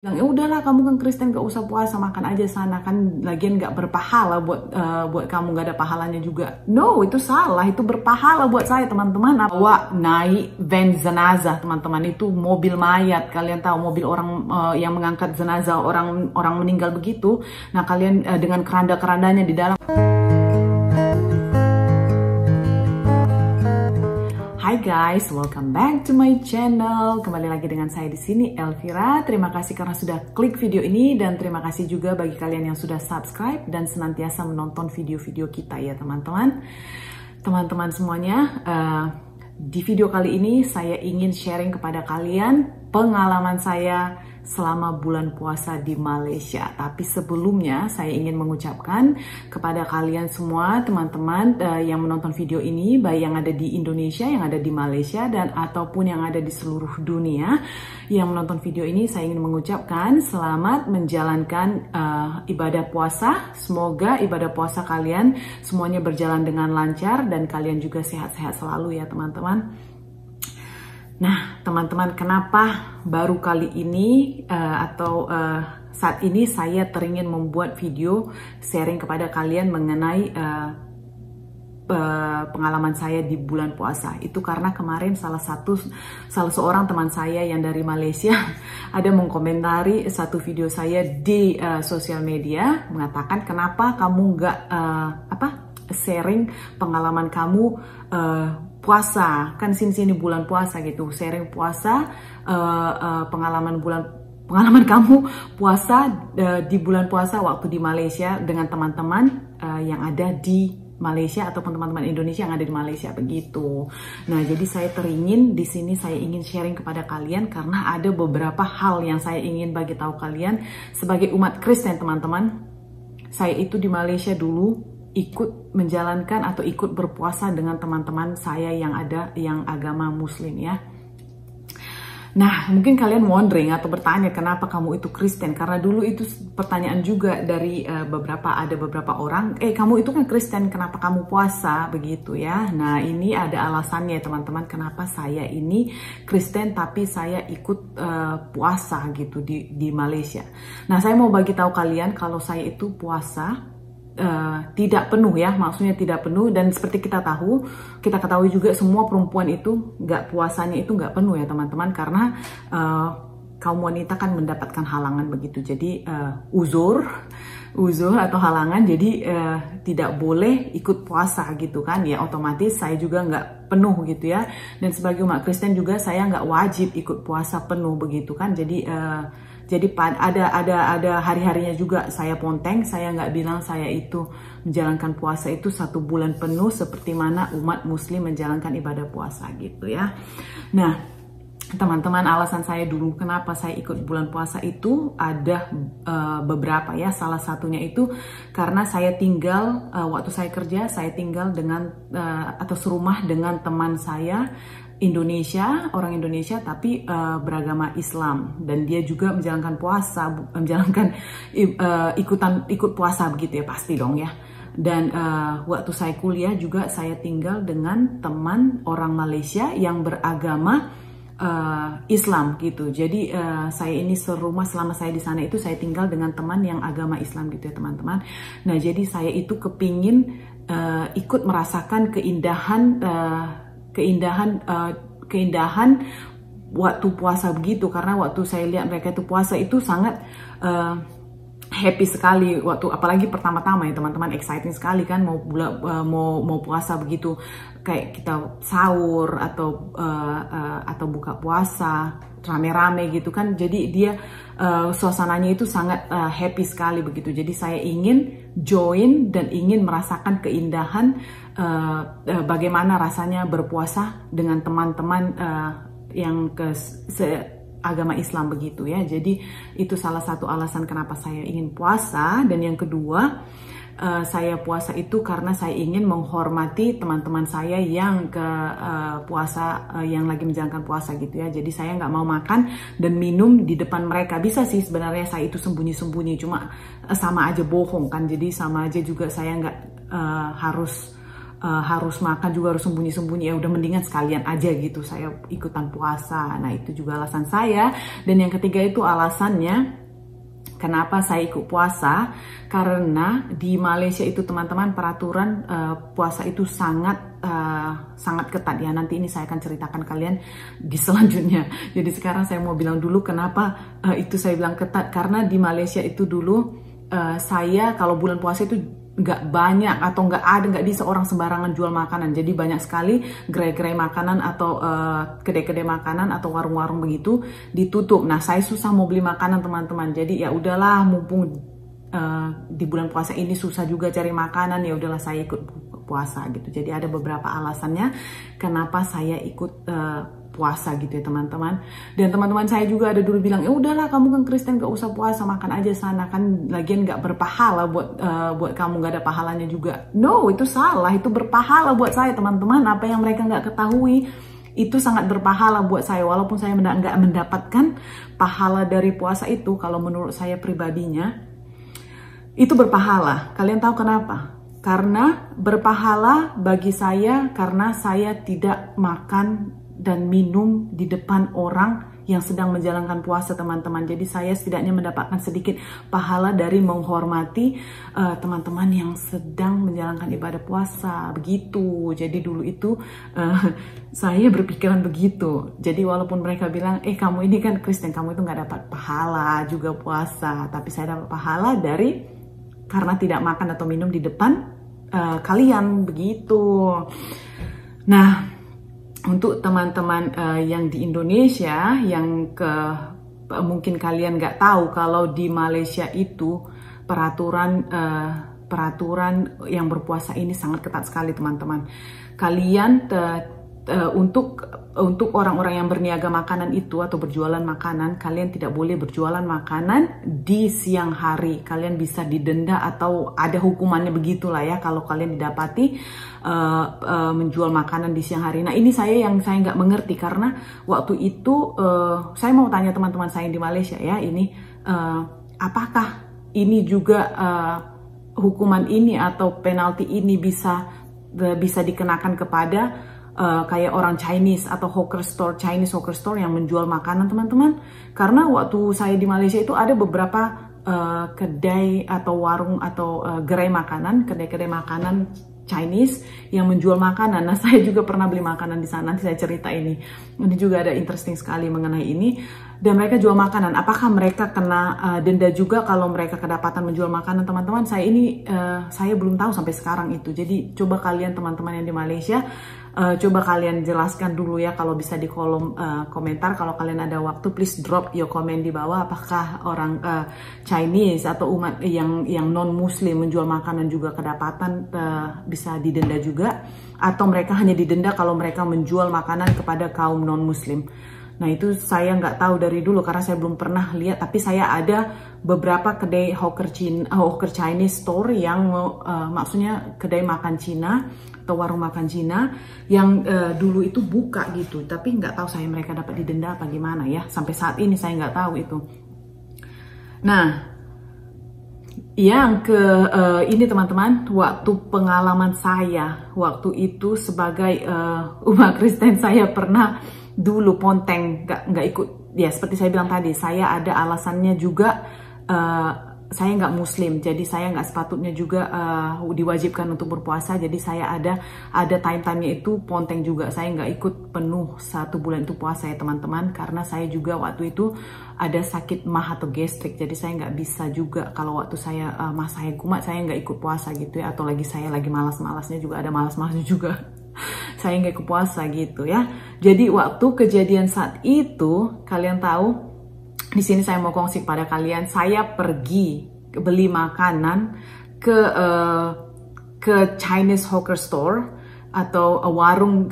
bilang ya udahlah kamu kan Kristen gak usah puasa, makan aja sana kan lagian gak berpahala buat kamu, gak ada pahalanya juga. No, itu salah, itu berpahala buat saya teman-teman. Bawa naik van jenazah teman-teman, itu mobil mayat, kalian tahu mobil orang yang mengangkat jenazah orang meninggal begitu. Nah kalian dengan keranda-kerandanya di dalam. Hai guys, welcome back to my channel. Kembali lagi dengan saya di sini, Elvira. Terima kasih karena sudah klik video ini dan terima kasih juga bagi kalian yang sudah subscribe dan senantiasa menonton video-video kita ya teman-teman. Teman-teman semuanya, di video kali ini saya ingin sharing kepada kalian pengalaman saya selama bulan puasa di Malaysia. Tapi sebelumnya saya ingin mengucapkan kepada kalian semua teman-teman yang menonton video ini, baik yang ada di Indonesia, yang ada di Malaysia, dan ataupun yang ada di seluruh dunia yang menonton video ini, saya ingin mengucapkan selamat menjalankan ibadah puasa. Semoga ibadah puasa kalian semuanya berjalan dengan lancar dan kalian juga sehat-sehat selalu ya teman-teman. Nah, teman-teman, kenapa baru kali ini saat ini saya teringin membuat video sharing kepada kalian mengenai pengalaman saya di bulan puasa? Itu karena kemarin salah seorang teman saya yang dari Malaysia ada mengkomentari satu video saya di sosial media, mengatakan kenapa kamu nggak sharing pengalaman kamu puasa, kan sini bulan puasa gitu, sharing puasa, pengalaman kamu puasa di bulan puasa waktu di Malaysia dengan teman-teman yang ada di Malaysia ataupun teman-teman Indonesia yang ada di Malaysia begitu. Nah, jadi saya teringin di sini saya ingin sharing kepada kalian karena ada beberapa hal yang saya ingin bagi tahu kalian sebagai umat Kristen teman-teman. Saya itu di Malaysia dulu ikut menjalankan atau ikut berpuasa dengan teman-teman saya yang agama Muslim ya. Nah, mungkin kalian wondering atau bertanya kenapa kamu itu Kristen, karena dulu itu pertanyaan juga dari beberapa orang, kamu itu kan Kristen, kenapa kamu puasa begitu ya. Nah, ini ada alasannya teman-teman kenapa saya ini Kristen tapi saya ikut puasa gitu di Malaysia. Nah, saya mau bagi tahu kalian kalau saya itu puasa tidak penuh ya, maksudnya tidak penuh, dan seperti kita ketahui juga semua perempuan itu puasanya itu nggak penuh ya teman-teman, karena kaum wanita kan mendapatkan halangan begitu, jadi uzur atau halangan, jadi tidak boleh ikut puasa gitu kan ya, otomatis saya juga nggak penuh gitu ya, dan sebagai umat Kristen juga saya nggak wajib ikut puasa penuh begitu kan, jadi ada hari-harinya juga saya ponteng, saya nggak bilang saya itu menjalankan puasa itu 1 bulan penuh seperti mana umat Muslim menjalankan ibadah puasa gitu ya. Nah, teman-teman, alasan saya dulu kenapa saya ikut bulan puasa itu ada beberapa ya. Salah satunya itu karena saya tinggal waktu saya kerja, saya tinggal dengan atau serumah dengan teman saya orang Indonesia tapi beragama Islam, dan dia juga menjalankan puasa, ikut puasa begitu ya, pasti dong ya. Dan waktu saya kuliah juga saya tinggal dengan teman orang Malaysia yang beragama Islam gitu. Jadi saya ini serumah, selama saya di sana itu saya tinggal dengan teman yang agama Islam gitu ya teman-teman. Nah, jadi saya itu kepingin ikut merasakan keindahan waktu puasa begitu, karena waktu saya lihat mereka itu puasa itu sangat happy sekali waktu, apalagi pertama-tama ya teman-teman, exciting sekali kan mau puasa begitu, kayak kita sahur atau buka puasa rame-rame gitu kan, jadi dia suasananya itu sangat happy sekali begitu. Jadi saya ingin join dan ingin merasakan keindahan bagaimana rasanya berpuasa dengan teman-teman yang agama Islam begitu ya. Jadi itu salah satu alasan kenapa saya ingin puasa. Dan yang kedua, saya puasa itu karena saya ingin menghormati teman-teman saya yang yang lagi menjalankan puasa gitu ya. Jadi saya nggak mau makan dan minum di depan mereka. Bisa sih sebenarnya saya itu sembunyi-sembunyi, cuma sama aja bohong kan. Jadi sama aja juga saya nggak harus harus makan juga harus sembunyi-sembunyi, ya udah mendingan sekalian aja gitu saya ikutan puasa. Nah itu juga alasan saya. Dan yang ketiga itu alasannya kenapa saya ikut puasa, karena di Malaysia itu teman-teman peraturan puasa itu sangat ketat ya. Nanti ini saya akan ceritakan kalian di selanjutnya. Jadi sekarang saya mau bilang dulu kenapa itu saya bilang ketat, karena di Malaysia itu dulu saya kalau bulan puasa itu nggak banyak atau nggak di seorang sembarangan jual makanan. Jadi banyak sekali gerai-gerai makanan atau kedai-kedai makanan atau warung-warung begitu ditutup. Nah saya susah mau beli makanan teman-teman. Jadi ya udahlah, mumpung di bulan puasa ini susah juga cari makanan, ya udahlah saya ikut puasa gitu. Jadi ada beberapa alasannya kenapa saya ikut puasa gitu ya teman-teman. Dan teman-teman saya juga ada dulu bilang, ya udahlah kamu kan Kristen gak usah puasa, makan aja sana, kan lagian gak berpahala buat kamu, gak ada pahalanya juga. No, itu salah, itu berpahala buat saya teman-teman. Apa yang mereka gak ketahui itu sangat berpahala buat saya, walaupun saya nggak mendapatkan pahala dari puasa itu. Kalau menurut saya pribadinya itu berpahala. Kalian tahu kenapa? Karena berpahala bagi saya karena saya tidak makan dan minum di depan orang yang sedang menjalankan puasa teman-teman. Jadi saya setidaknya mendapatkan sedikit pahala dari menghormati teman-teman yang sedang menjalankan ibadah puasa begitu. Jadi dulu itu saya berpikiran begitu. Jadi walaupun mereka bilang kamu ini kan Kristen, kamu itu nggak dapat pahala juga puasa, tapi saya dapat pahala karena tidak makan atau minum di depan kalian begitu. Nah, untuk teman-teman yang di Indonesia yang mungkin kalian nggak tahu kalau di Malaysia itu peraturan yang berpuasa ini sangat ketat sekali teman-teman. Kalian untuk orang-orang yang berniaga makanan itu atau berjualan makanan, kalian tidak boleh berjualan makanan di siang hari. Kalian bisa didenda atau ada hukumannya begitulah ya kalau kalian didapati menjual makanan di siang hari. Nah ini saya nggak mengerti, karena waktu itu saya mau tanya teman-teman saya di Malaysia ya, ini apakah ini juga hukuman ini atau penalti ini bisa dikenakan kepada kayak orang Chinese atau Chinese hawker store yang menjual makanan teman-teman. Karena waktu saya di Malaysia itu ada beberapa kedai atau warung atau kedai-kedai makanan Chinese yang menjual makanan. Nah saya juga pernah beli makanan di sana, nanti saya cerita ini. Ini juga ada interesting sekali mengenai ini. Dan mereka jual makanan, apakah mereka kena denda juga kalau mereka kedapatan menjual makanan teman-teman? Saya belum tahu sampai sekarang itu. Jadi coba kalian teman-teman yang di Malaysia, coba kalian jelaskan dulu ya kalau bisa di kolom komentar. Kalau kalian ada waktu, please drop your comment di bawah. Apakah orang Chinese atau umat yang non Muslim menjual makanan juga kedapatan bisa didenda juga, atau mereka hanya didenda kalau mereka menjual makanan kepada kaum non Muslim? Nah itu saya nggak tahu dari dulu karena saya belum pernah lihat, tapi saya ada beberapa kedai hawker Chinese store yang maksudnya kedai makan Cina atau warung makan Cina yang dulu itu buka gitu, tapi nggak tahu saya mereka dapat didenda apa gimana ya, sampai saat ini saya nggak tahu itu. Nah yang ini teman-teman, waktu pengalaman saya waktu itu sebagai umat Kristen, saya pernah dulu ponteng, nggak ikut ya, seperti saya bilang tadi, saya ada alasannya juga. Saya nggak Muslim, jadi saya nggak sepatutnya juga diwajibkan untuk berpuasa. Jadi saya ada time-nya itu ponteng juga. Saya nggak ikut penuh 1 bulan itu puasa ya teman-teman, karena saya juga waktu itu ada sakit mah atau gastrik. Jadi saya nggak bisa juga kalau waktu saya saya kumat, saya nggak ikut puasa gitu ya. Atau saya lagi malas-malasnya juga, ada malas-malasnya juga. Saya nggak ikut puasa gitu ya. Jadi waktu kejadian saat itu, kalian tahu, di sini saya mau kongsi pada kalian, saya pergi beli makanan ke Chinese hawker store atau warung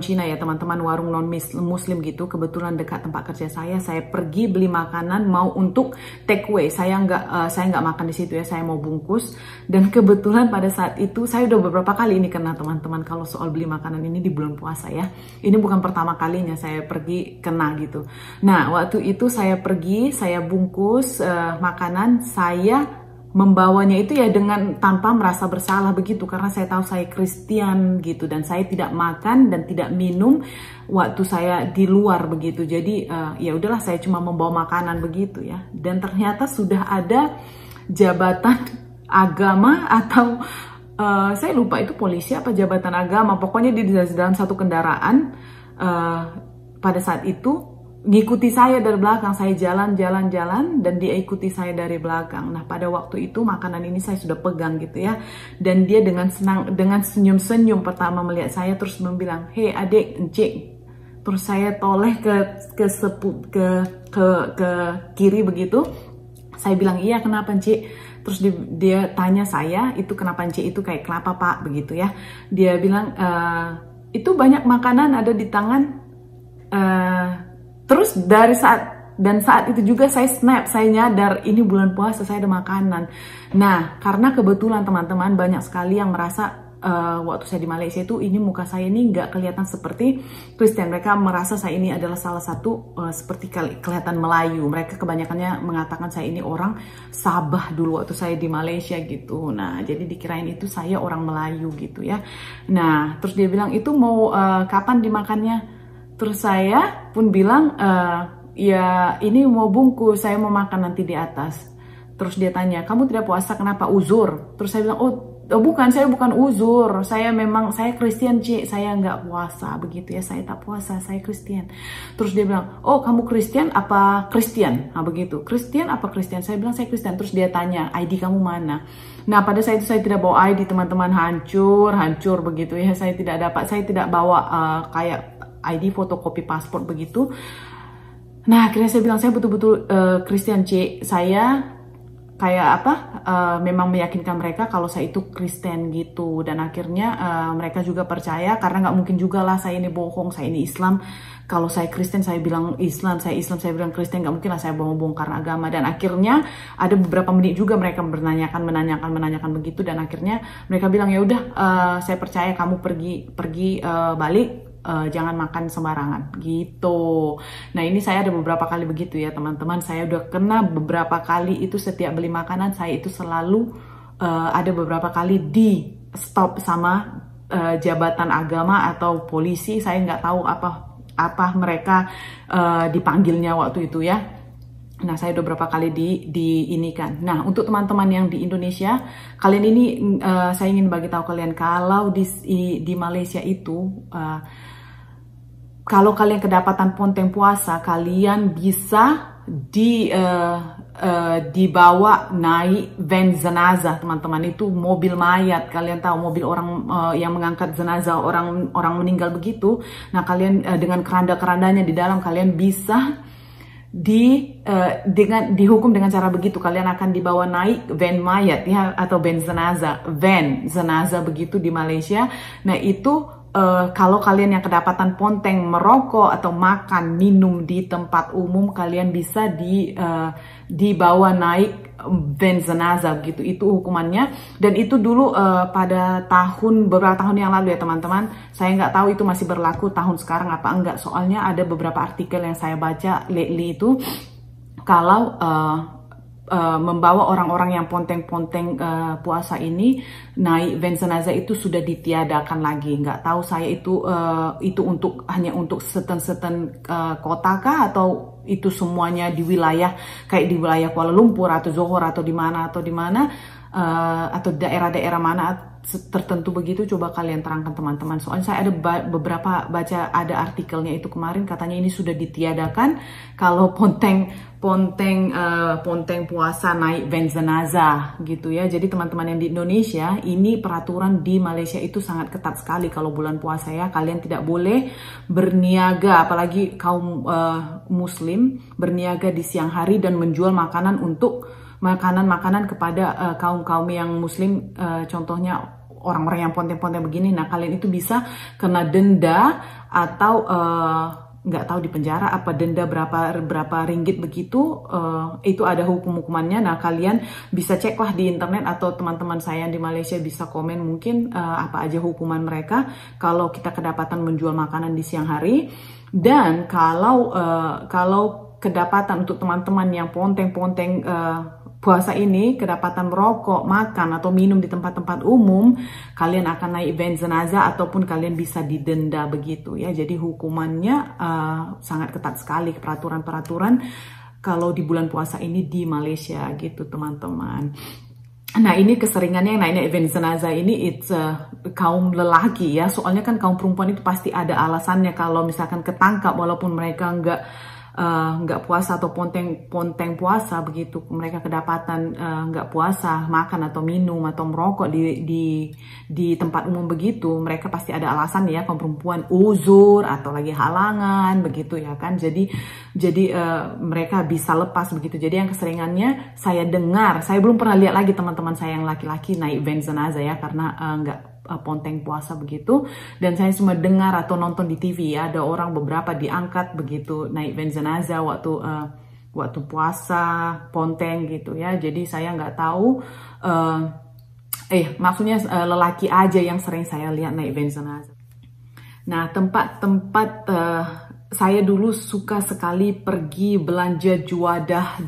Cina ya teman-teman, warung non Muslim gitu. Kebetulan dekat tempat kerja saya pergi beli makanan mau untuk take away. Saya nggak makan di situ ya, saya mau bungkus. Dan kebetulan pada saat itu saya udah beberapa kali ini kena teman-teman kalau soal beli makanan ini di bulan puasa ya. Ini bukan pertama kalinya saya pergi kena gitu. Nah waktu itu saya pergi, saya bungkus makanan, saya membawanya itu ya dengan tanpa merasa bersalah begitu, karena saya tahu saya Kristen gitu dan saya tidak makan dan tidak minum waktu saya di luar begitu. Jadi ya udahlah, saya cuma membawa makanan begitu ya. Dan ternyata sudah ada jabatan agama atau saya lupa itu polisi apa jabatan agama, pokoknya di dalam satu kendaraan pada saat itu ngikuti saya dari belakang. Saya jalan dan dia ikuti saya dari belakang. Nah, pada waktu itu makanan ini saya sudah pegang gitu ya, dan dia dengan senang, dengan senyum-senyum pertama melihat saya, terus bilang, "Hei adik, encik." Terus saya toleh ke kiri begitu. Saya bilang, "Iya, kenapa encik?" Terus dia tanya saya, "Itu kenapa encik itu?" Kayak, "Kenapa pak?" begitu ya. Dia bilang, "Itu banyak makanan ada di tangan." Terus saat itu juga saya snap, saya nyadar ini bulan puasa, saya ada makanan. Nah, karena kebetulan teman-teman banyak sekali yang merasa waktu saya di Malaysia itu ini muka saya ini nggak kelihatan seperti Kristen. Mereka merasa saya ini adalah salah satu seperti kelihatan Melayu. Mereka kebanyakannya mengatakan saya ini orang Sabah dulu waktu saya di Malaysia gitu. Nah, jadi dikirain itu saya orang Melayu gitu ya. Nah, terus dia bilang, "Itu mau kapan dimakannya?" Terus saya pun bilang, "Ya ini mau bungkus, saya mau makan nanti di atas." Terus dia tanya, "Kamu tidak puasa, kenapa? Uzur?" Terus saya bilang, oh bukan, saya bukan uzur. Saya Kristen, Cik. Saya nggak puasa begitu ya. Saya tak puasa, saya Kristen. Terus dia bilang, "Oh kamu Kristen apa Kristen?" Nah begitu, Kristen apa Kristen? Saya bilang saya Kristen. Terus dia tanya, "ID kamu mana?" Nah pada saat itu saya tidak bawa ID, teman-teman, hancur begitu ya. Saya tidak bawa kayak ID, fotokopi paspor begitu. Nah akhirnya saya bilang, "Saya betul-betul Kristen, Cik. Saya kayak memang meyakinkan mereka kalau saya itu Kristen gitu." Dan akhirnya mereka juga percaya, karena nggak mungkin juga lah saya ini bohong, saya ini Islam. Kalau saya Kristen saya bilang Islam, saya bilang Kristen, nggak mungkin lah saya bongkar agama. Dan akhirnya ada beberapa menit juga mereka menanyakan begitu, dan akhirnya mereka bilang, "Ya udah, saya percaya, kamu pergi balik. Jangan makan sembarangan," gitu. Nah ini saya ada beberapa kali begitu ya teman-teman. Saya udah kena beberapa kali itu, setiap beli makanan saya itu selalu ada beberapa kali di stop sama jabatan agama atau polisi. Saya nggak tahu apa mereka dipanggilnya waktu itu ya. Nah saya udah beberapa kali diinikan. Nah untuk teman-teman yang di Indonesia, kalian ini saya ingin bagi tahu kalian, kalau di Malaysia itu kalau kalian kedapatan ponteng puasa, kalian bisa dibawa naik van jenazah, teman-teman. Itu mobil mayat, kalian tahu mobil orang yang mengangkat jenazah orang meninggal begitu. Nah kalian dengan keranda-kerandanya di dalam, kalian bisa dihukum dengan cara begitu. Kalian akan dibawa naik van mayat ya, atau van jenazah begitu di Malaysia. Nah itu kalau kalian yang kedapatan ponteng merokok atau makan minum di tempat umum, kalian bisa dibawa naik van jenazah gitu. Itu hukumannya. Dan itu dulu pada beberapa tahun yang lalu ya teman-teman. Saya nggak tahu itu masih berlaku tahun sekarang apa enggak. Soalnya ada beberapa artikel yang saya baca lately itu, kalau membawa orang-orang yang ponteng-ponteng puasa ini naik van jenazah itu sudah ditiadakan lagi. Nggak tahu saya itu hanya untuk seten-seten kota kah, atau itu semuanya di wilayah kayak di wilayah Kuala Lumpur atau Johor atau di mana atau daerah-daerah mana tertentu begitu. Coba kalian terangkan teman-teman. Soalnya saya ada beberapa baca ada artikelnya itu kemarin, katanya ini sudah ditiadakan kalau ponteng puasa naik van jenazah gitu ya. Jadi teman-teman yang di Indonesia, ini peraturan di Malaysia itu sangat ketat sekali kalau bulan puasa ya. Kalian tidak boleh berniaga, apalagi kaum muslim, berniaga di siang hari dan menjual makanan kepada kaum yang muslim, contohnya orang-orang yang ponteng-ponteng begini. Nah kalian itu bisa kena denda atau nggak tahu di penjara apa denda berapa ringgit begitu. Itu ada hukumannya. Nah kalian bisa ceklah di internet, atau teman-teman saya di Malaysia bisa komen mungkin apa aja hukuman mereka kalau kita kedapatan menjual makanan di siang hari. Dan kalau kedapatan untuk teman-teman yang ponteng-ponteng puasa ini kedapatan merokok, makan atau minum di tempat-tempat umum, kalian akan naik van jenazah ataupun kalian bisa didenda begitu ya. Jadi hukumannya sangat ketat sekali, peraturan-peraturan kalau di bulan puasa ini di Malaysia gitu teman-teman. Nah ini keseringannya yang naik event jenazah ini it's kaum lelaki ya, soalnya kan kaum perempuan itu pasti ada alasannya kalau misalkan ketangkap walaupun mereka nggak puasa atau ponteng puasa begitu, mereka kedapatan nggak puasa, makan atau minum atau merokok di tempat umum begitu, mereka pasti ada alasan ya, kaum perempuan uzur atau lagi halangan begitu ya kan. Jadi mereka bisa lepas begitu. Jadi yang keseringannya saya dengar, saya belum pernah lihat lagi teman-teman saya yang laki-laki naik van jenazah ya, karena nggak ponteng puasa begitu, dan saya cuma dengar atau nonton di TV ya, ada orang beberapa diangkat begitu naik van jenazah waktu puasa ponteng gitu ya. Jadi saya nggak tahu maksudnya lelaki aja yang sering saya lihat naik van jenazah. Nah tempat-tempat saya dulu suka sekali pergi belanja juadah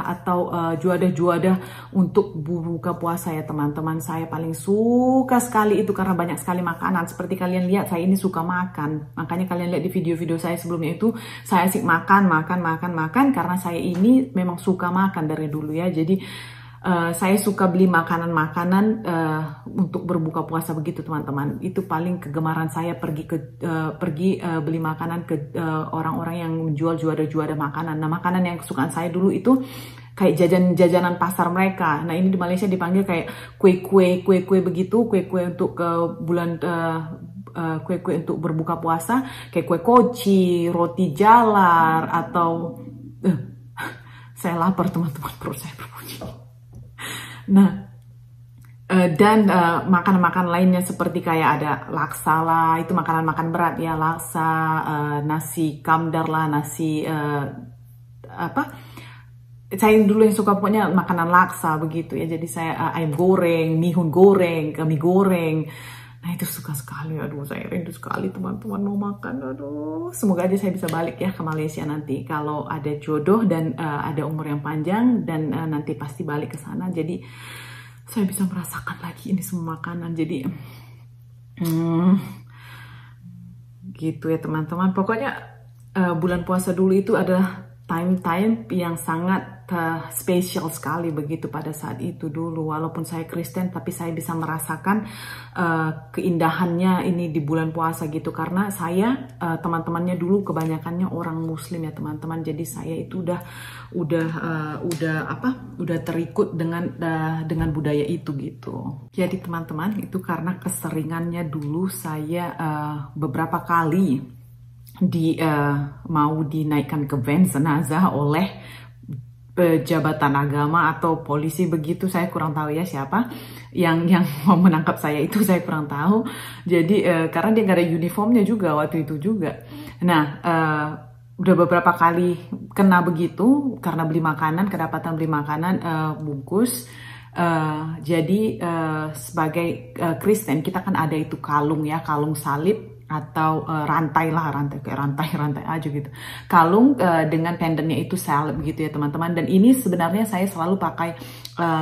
atau juadah untuk buka puasa ya teman-teman. Saya paling suka sekali itu karena banyak sekali makanan. Seperti kalian lihat saya ini suka makan. Makanya kalian lihat di video-video saya sebelumnya itu saya asik makan karena saya ini memang suka makan dari dulu ya. Jadi saya suka beli makanan-makanan untuk berbuka puasa begitu teman-teman. Itu paling kegemaran saya, pergi beli makanan ke orang-orang yang menjual juadah makanan. Nah makanan yang kesukaan saya dulu itu kayak jajanan pasar mereka. Nah ini di Malaysia dipanggil kayak kue-kue begitu, kue-kue untuk ke bulan kue-kue untuk berbuka puasa, kayak kue koci, roti jalar atau saya lapar teman-teman, perut saya berbunyi. Nah, dan makanan-makanan lainnya seperti kayak ada laksa lah, itu makanan-makan berat ya, laksa, nasi kamdar lah, nasi saya dulu yang suka pokoknya makanan laksa begitu ya. Jadi saya ayam goreng, mihun goreng, mie goreng. Nah itu suka sekali, aduh saya rindu sekali teman-teman mau makan, aduh. Semoga aja saya bisa balik ya ke Malaysia nanti kalau ada jodoh dan ada umur yang panjang, dan nanti pasti balik ke sana. Jadi saya bisa merasakan lagi ini semua makanan. Jadi gitu ya teman-teman. Pokoknya bulan puasa dulu itu adalah time yang sangat spesial sekali begitu pada saat itu dulu. Walaupun saya Kristen tapi saya bisa merasakan keindahannya ini di bulan puasa gitu, karena saya teman-temannya dulu kebanyakannya orang Muslim ya teman-teman. Jadi saya itu udah terikut dengan budaya itu gitu. Jadi teman-teman itu karena keseringannya dulu saya beberapa kali mau dinaikkan ke van jenazah oleh jabatan agama atau polisi begitu. Saya kurang tahu ya siapa yang mau menangkap saya, itu saya kurang tahu. Jadi karena dia nggak ada uniformnya juga waktu itu juga. Nah udah beberapa kali kena begitu karena kedapatan beli makanan bungkus. Jadi sebagai Kristen kita kan ada itu kalung ya, kalung salib atau rantai aja gitu, kalung dengan pendennya itu salib gitu ya teman-teman. Dan ini sebenarnya saya selalu pakai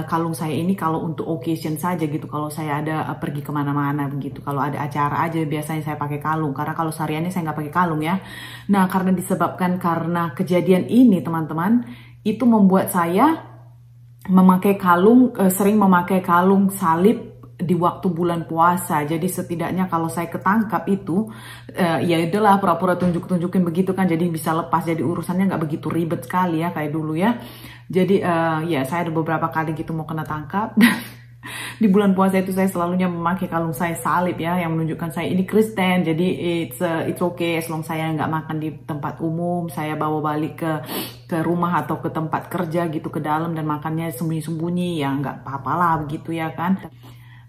kalung saya ini kalau untuk occasion saja gitu, kalau saya ada pergi kemana-mana begitu, kalau ada acara aja biasanya saya pakai kalung, karena kalau sehariannya saya nggak pakai kalung ya. Nah karena karena kejadian ini teman-teman, itu membuat saya sering memakai kalung salib di waktu bulan puasa. Jadi setidaknya kalau saya ketangkap itu ya itulah pura-pura tunjukin begitu kan, jadi bisa lepas, jadi urusannya nggak begitu ribet sekali ya kayak dulu ya. Jadi ya saya ada beberapa kali gitu mau kena tangkap. Di bulan puasa itu saya selalunya memakai kalung saya salib ya, yang menunjukkan saya ini Kristen. Jadi it's okay as long saya nggak makan di tempat umum, saya bawa balik ke rumah atau ke tempat kerja gitu ke dalam dan makannya sembunyi-sembunyi ya nggak apa-apa lah begitu ya kan.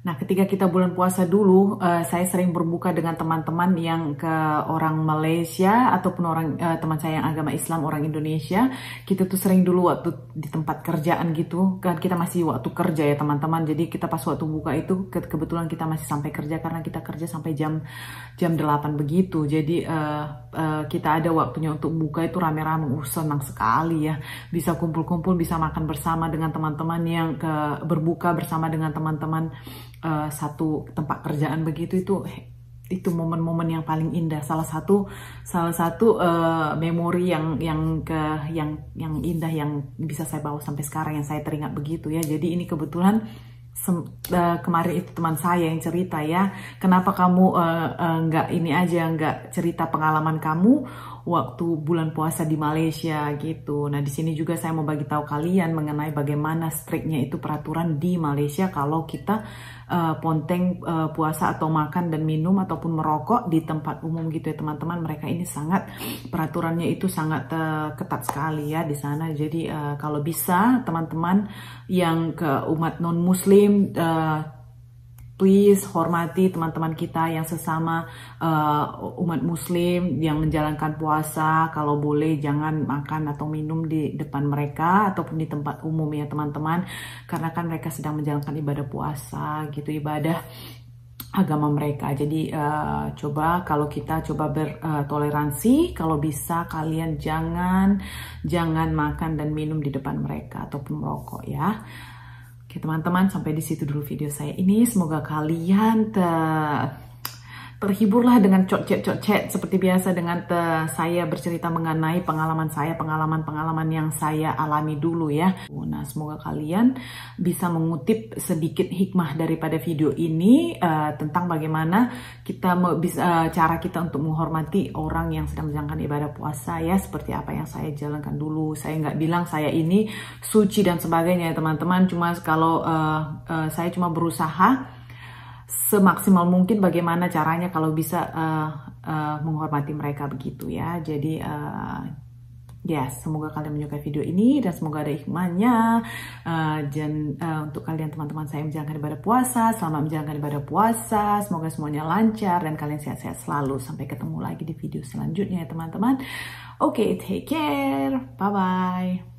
Nah, ketika kita bulan puasa dulu, saya sering berbuka dengan teman-teman yang ke orang Malaysia ataupun orang teman saya yang agama Islam, orang Indonesia. Kita tuh sering dulu waktu di tempat kerjaan gitu, kan kita masih waktu kerja ya teman-teman. Jadi kita pas waktu buka itu kebetulan kita masih sampai kerja karena kita kerja sampai jam 8 begitu. Jadi kita ada waktunya untuk buka itu rame-rame. Senang sekali ya, bisa kumpul-kumpul, bisa makan bersama dengan teman-teman yang berbuka bersama dengan teman-teman satu tempat kerjaan begitu. Itu momen-momen yang paling indah, salah satu memori yang indah yang bisa saya bawa sampai sekarang, yang saya teringat begitu ya. Jadi ini kebetulan kemarin itu teman saya yang cerita ya, kenapa kamu nggak cerita pengalaman kamu waktu bulan puasa di Malaysia gitu. Nah, di sini juga saya mau bagi tahu kalian mengenai bagaimana striknya itu peraturan di Malaysia kalau kita ponteng puasa atau makan dan minum ataupun merokok di tempat umum gitu ya teman-teman. Mereka ini peraturannya itu sangat ketat sekali ya di sana. Jadi kalau bisa teman-teman yang ke umat non muslim, please hormati teman-teman kita yang sesama umat muslim yang menjalankan puasa. Kalau boleh jangan makan atau minum di depan mereka ataupun di tempat umum ya teman-teman, karena kan mereka sedang menjalankan ibadah puasa gitu, ibadah agama mereka. Jadi coba kalau kita coba bertoleransi, kalau bisa kalian jangan makan dan minum di depan mereka ataupun merokok ya. Oke teman-teman, sampai di situ dulu video saya ini. Semoga kalian terhiburlah dengan cocet seperti biasa dengan saya bercerita mengenai pengalaman yang saya alami dulu ya. Nah, semoga kalian bisa mengutip sedikit hikmah daripada video ini tentang bagaimana kita cara kita untuk menghormati orang yang sedang menjalankan ibadah puasa ya, seperti apa yang saya jalankan dulu. Saya nggak bilang saya ini suci dan sebagainya ya teman-teman, cuma kalau saya cuma berusaha semaksimal mungkin bagaimana caranya kalau bisa menghormati mereka begitu ya. Jadi ya, semoga kalian menyukai video ini dan semoga ada hikmahnya. Dan untuk kalian teman-teman saya menjalankan ibadah puasa, selamat menjalankan ibadah puasa. Semoga semuanya lancar dan kalian sehat-sehat selalu. Sampai ketemu lagi di video selanjutnya ya teman-teman. Oke, take care. Bye-bye.